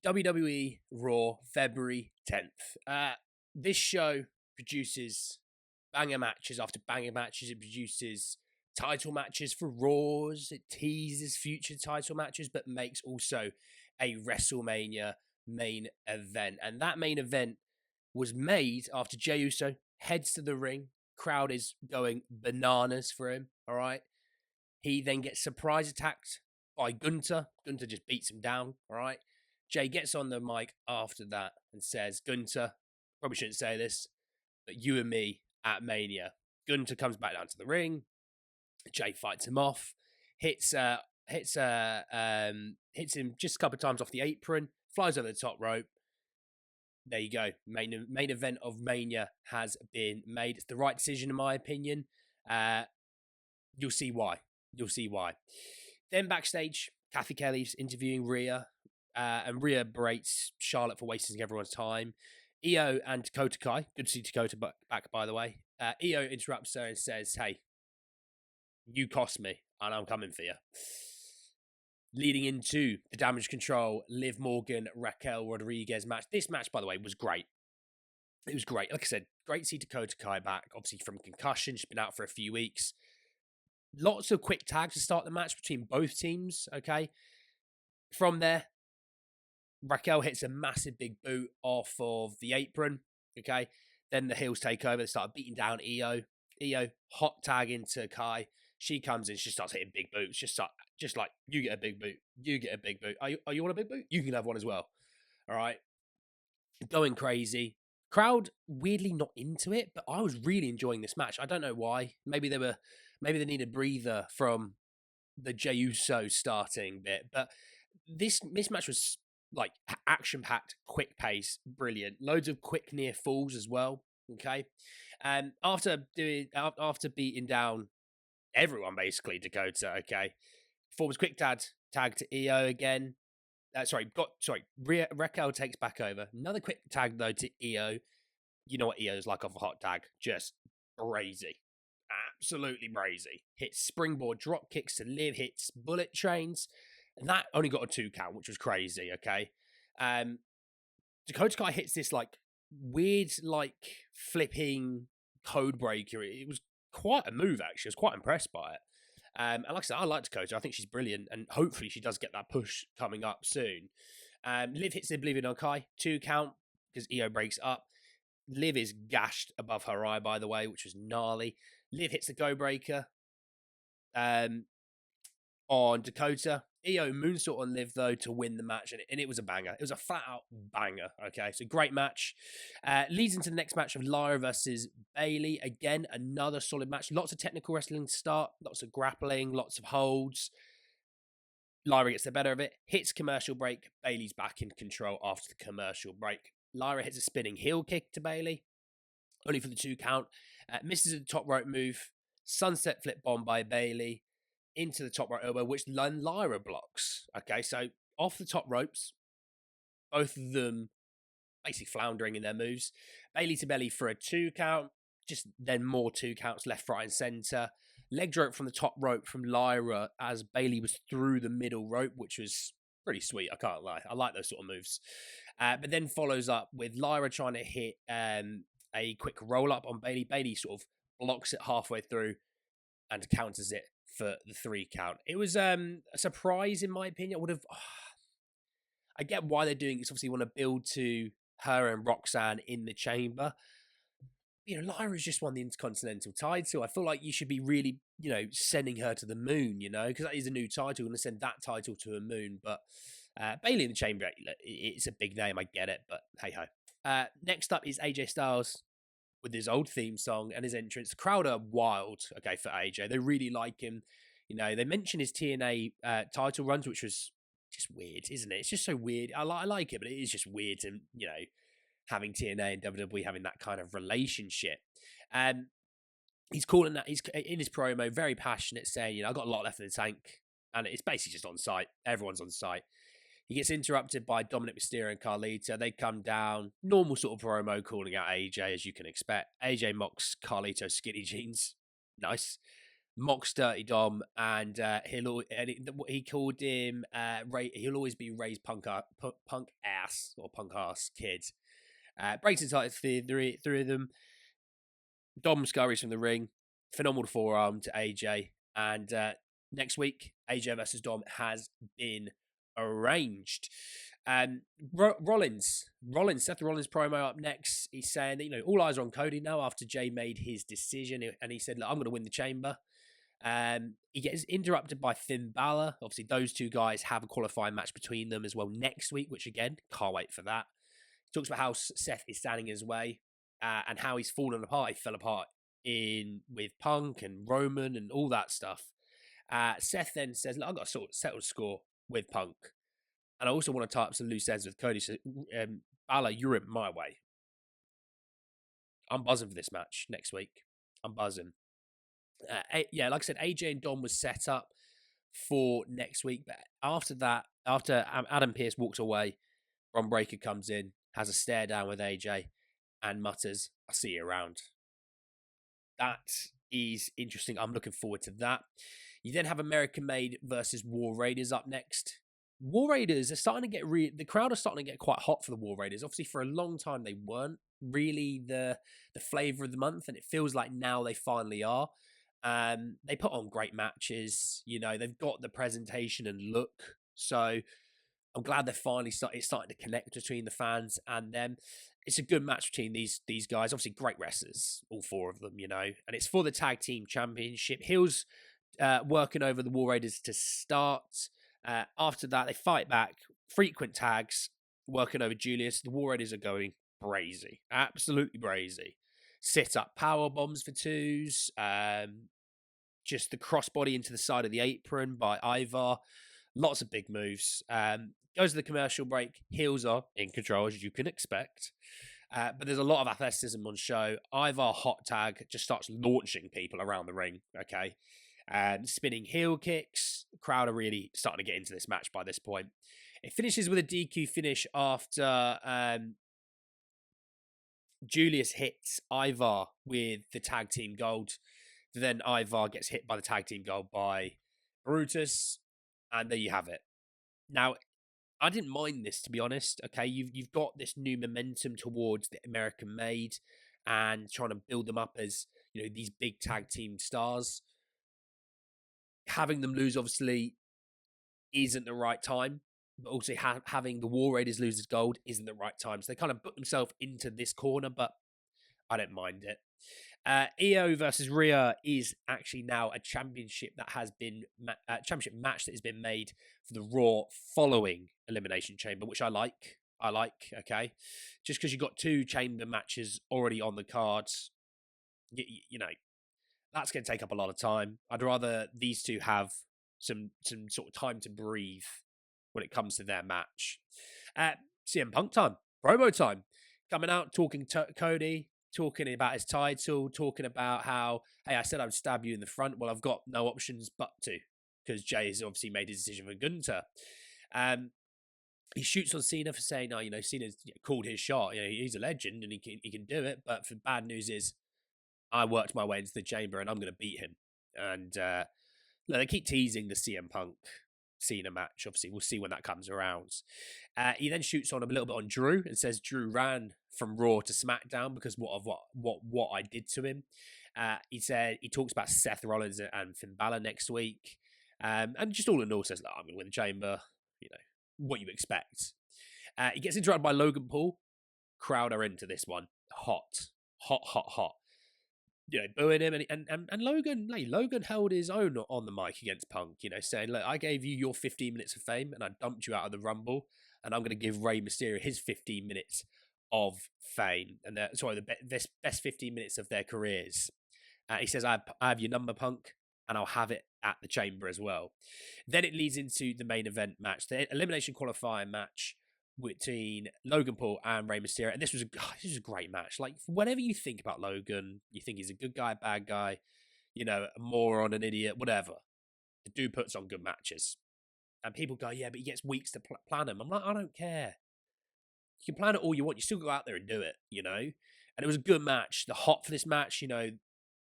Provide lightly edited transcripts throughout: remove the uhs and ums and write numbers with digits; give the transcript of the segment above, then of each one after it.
WWE Raw February 10th. This show produces banger matches after banger matches. It produces title matches for Raws. It teases future title matches, but makes also a WrestleMania main event. And that main event was made after Jey Uso heads to the ring. Crowd is going bananas for him. All right. He then gets surprise attacked by Gunther. Gunther just beats him down. All right. Jey gets on the mic after that and says, Gunther, probably shouldn't say this, but you and me at Mania. Gunther comes back down to the ring. Jey fights him off, hits him just a couple of times off the apron, flies over the top rope. There you go. Main event of Mania has been made. It's the right decision, in my opinion. You'll see why. Then backstage, Kathy Kelly's interviewing Rhea, and Rhea berates Charlotte for wasting everyone's time. Io and Dakota Kai, good to see Dakota back, by the way. Io interrupts her and says, hey, you cost me, and I'm coming for you. Leading into the Damage Control, Liv Morgan, Raquel Rodriguez match. This match, by the way, was great. It was great. Like I said, great to see Dakota Kai back, obviously from concussion. She's been out for a few weeks. Lots of quick tags to start the match between both teams, okay? From there, Raquel hits a massive big boot off of the apron, okay? Then the heels take over. They start beating down Io. Io hot tag into Kai. She comes in. She starts hitting big boots. Just like, you get a big boot. You get a big boot. Are you on a big boot? You can have one as well. All right? Going crazy. Crowd weirdly not into it, but I was really enjoying this match. I don't know why. Maybe they need a breather from the Jey Uso starting bit, but this match was like action-packed, quick pace, brilliant. Loads of quick near falls as well. Okay, after beating down everyone, basically Dakota. Okay, forms quick tag to Io again. Raquel takes back over. Another quick tag though to Io. You know what Io's like off a hot tag, just brazy. Absolutely brazy. Hits springboard drop kicks to Liv, hits bullet trains. And that only got a 2 count, which was crazy, okay? Dakota Kai hits this like weird, like flipping code breaker. It was quite a move, actually. I was quite impressed by it. And like I said, I like Dakota. I think she's brilliant. And hopefully she does get that push coming up soon. Liv hits the Oblivion on Kai, 2 count, because Io breaks up. Liv is gashed above her eye, by the way, which was gnarly. Liv hits the Go Breaker on Dakota. Io moonsault on Liv, though, to win the match, and it was a banger. It was a flat-out banger, okay? So, great match. Leads into the next match of Lyra versus Bayley. Again, another solid match. Lots of technical wrestling to start, lots of grappling, lots of holds. Lyra gets the better of it, hits commercial break. Bayley's back in control after the commercial break. Lyra hits a spinning heel kick to Bayley, only for the 2 count. Misses a top rope move. Sunset flip bomb by Bayley into the top rope elbow, which Lyra blocks. Okay, so off the top ropes, both of them basically floundering in their moves. Bayley to belly for a 2 count. Just then more 2 counts left, right, and center. Leg drop from the top rope from Lyra as Bayley was through the middle rope, which was pretty sweet. I can't lie. I like those sort of moves. But then follows up with Lyra trying to hit a quick roll up on Bayley. Bayley sort of blocks it halfway through and counters it for the 3 count. It was a surprise, in my opinion. I get why they're doing it. Obviously, you want to build to her and Roxanne in the chamber. You know, Lyra's just won the Intercontinental title. I feel like you should be really, sending her to the moon, because that is a new title. You're going to send that title to a moon. But Bayley in the chamber, it's a big name. I get it. But hey-ho. Next up is AJ Styles with his old theme song and his entrance. The crowd are wild, okay, for AJ. They really like him. They mentioned his TNA title runs, which was just weird, isn't it? It's just so weird. I like it, but it is just weird to, having TNA and WWE having that kind of relationship. He's calling that, he's in his promo, very passionate, saying, I've got a lot left in the tank. And it's basically just on site. Everyone's on site. He gets interrupted by Dominic Mysterio and Carlito. They come down. Normal sort of promo calling out AJ, as you can expect. AJ mocks Carlito's skinny jeans. Nice. mocks Dirty Dom, and he called him Ray. He'll always be Ray's punk ass or punk ass kid. Breaks inside three of them. Dom scurries from the ring. Phenomenal forearm to AJ. And next week, AJ versus Dom has been arranged. Rollins, Seth Rollins promo up next. He's saying that, all eyes are on Cody now after Jay made his decision. And he said, look, I'm going to win the chamber. He gets interrupted by Finn Balor. Obviously, those two guys have a qualifying match between them as well next week, which again, can't wait for that. He talks about how Seth is standing in his way and how he's fallen apart. He fell apart with Punk and Roman and all that stuff. Seth then says, look, I've got to settle the score with Punk. And I also want to tie up some loose ends with Cody. So, Balor, you're in my way. I'm buzzing for this match next week. I'm buzzing. Like I said, AJ and Dom was set up for next week. But after that, after Adam Pearce walks away, Ron Breakker comes in, has a stare down with AJ, and mutters, I'll see you around. That is interesting. I'm looking forward to that. You then have American Made versus War Raiders up next. War Raiders are starting to get the crowd are starting to get quite hot for the War Raiders. Obviously, for a long time they weren't really the flavor of the month, and it feels like now they finally are. They put on great matches. They've got the presentation and look. So I'm glad they're finally starting to connect between the fans and them. It's a good match between these guys. Obviously, great wrestlers, all four of them. And it's for the tag team championship. Heels working over the War Raiders to start. After that, they fight back. Frequent tags working over Julius. The War Raiders are going brazy, absolutely brazy. Sit up power bombs for twos. Just the crossbody into the side of the apron by Ivar. Lots of big moves. Goes to the commercial break. Heels are in control, as you can expect. But there's a lot of athleticism on show. Ivar hot tag just starts launching people around the ring. Okay. Spinning heel kicks. The crowd are really starting to get into this match by this point. It finishes with a DQ finish after Julius hits Ivar with the tag team gold. Then Ivar gets hit by the tag team gold by Brutus. And there you have it. Now, I didn't mind this, to be honest. Okay, you've got this new momentum towards the American Made and trying to build them up as, these big tag team stars. Having them lose, obviously, isn't the right time. But also having the War Raiders lose as gold isn't the right time. So they kind of put themselves into this corner, but I don't mind it. EO versus Rhea is actually now a championship that has been championship match that has been made for the Raw following Elimination Chamber, which I like. Okay, just because you've got two chamber matches already on the cards, that's going to take up a lot of time. I'd rather these two have some sort of time to breathe when it comes to their match. CM Punk time, promo time, coming out talking to Cody. Talking about his title, talking about how, hey, I said I would stab you in the front. Well, I've got no options but to, because Jay has obviously made his decision for Gunther. He shoots on Cena for saying, Cena's called his shot. He's a legend and he can do it. But the bad news is, I worked my way into the chamber and I'm going to beat him. And they keep teasing the CM Punk Cena match. Obviously, we'll see when that comes around. He then shoots on a little bit on Drew and says Drew ran from Raw to SmackDown because what I did to him. He talks about Seth Rollins and Finn Balor next week, and just all in all says, I'm going to win the chamber. What you expect. He gets interrupted by Logan Paul. Crowd are into this one. Hot. Booing him, and Logan held his own on the mic against Punk, saying, look, I gave you your 15 minutes of fame and I dumped you out of the Rumble, and I'm going to give Rey Mysterio his 15 minutes of fame, and the best 15 minutes of their careers. He says, I have your number, Punk, and I'll have it at the Chamber as well. Then it leads into the main event match, the elimination qualifying match between Logan Paul and Rey Mysterio, and this was a great match. Like, whatever you think about Logan, you think he's a good guy, bad guy, a moron, an idiot, whatever. The dude puts on good matches, and people go, yeah, but he gets weeks to plan them. I'm like, I don't care. You can plan it all you want. You still go out there and do it, And it was a good match. The hot for this match,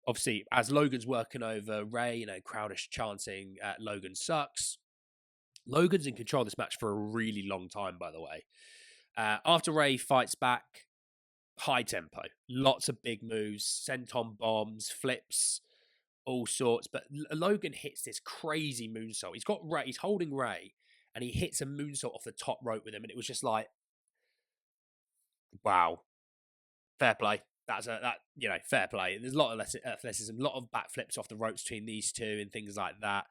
Obviously, as Logan's working over Ray, crowd is chanting, Logan sucks. Logan's in control of this match for a really long time, by the way. After Ray fights back, high tempo, lots of big moves, senton bombs, flips, all sorts. But Logan hits this crazy moonsault. He's got Ray, he's holding Ray, and he hits a moonsault off the top rope with him, and it was just like, wow, fair play. Fair play. There's a lot of athleticism, a lot of backflips off the ropes between these two and things like that.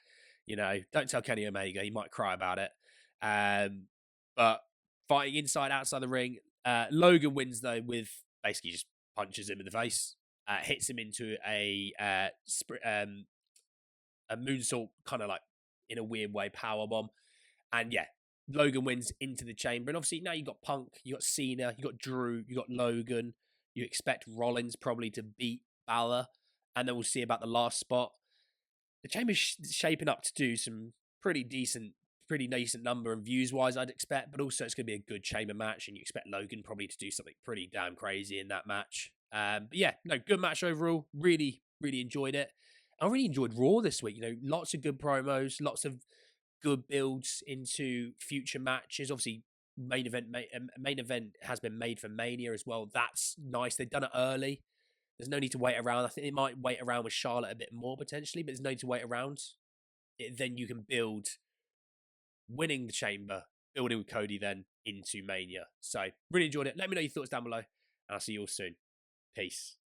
Don't tell Kenny Omega, he might cry about it. But fighting inside, outside the ring, Logan wins though with basically just punches him in the face, hits him into a moonsault, kind of like in a weird way, power bomb, and yeah, Logan wins into the chamber. And obviously now you got Punk, you got Cena, you got Drew, you got Logan. You expect Rollins probably to beat Balor, and then we'll see about the last spot. The chamber's shaping up to do some pretty decent number of views wise, I'd expect, but also it's going to be a good chamber match, and you expect Logan probably to do something pretty damn crazy in that match. But yeah, no, good match overall. Really, really enjoyed it. I really enjoyed Raw this week. Lots of good promos, lots of good builds into future matches. Obviously, main event has been made for Mania as well. That's nice. They've done it early. There's no need to wait around. I think they might wait around with Charlotte a bit more potentially, but there's no need to wait around. Then you can build winning the chamber, building with Cody then into Mania. So really enjoyed it. Let me know your thoughts down below, and I'll see you all soon. Peace.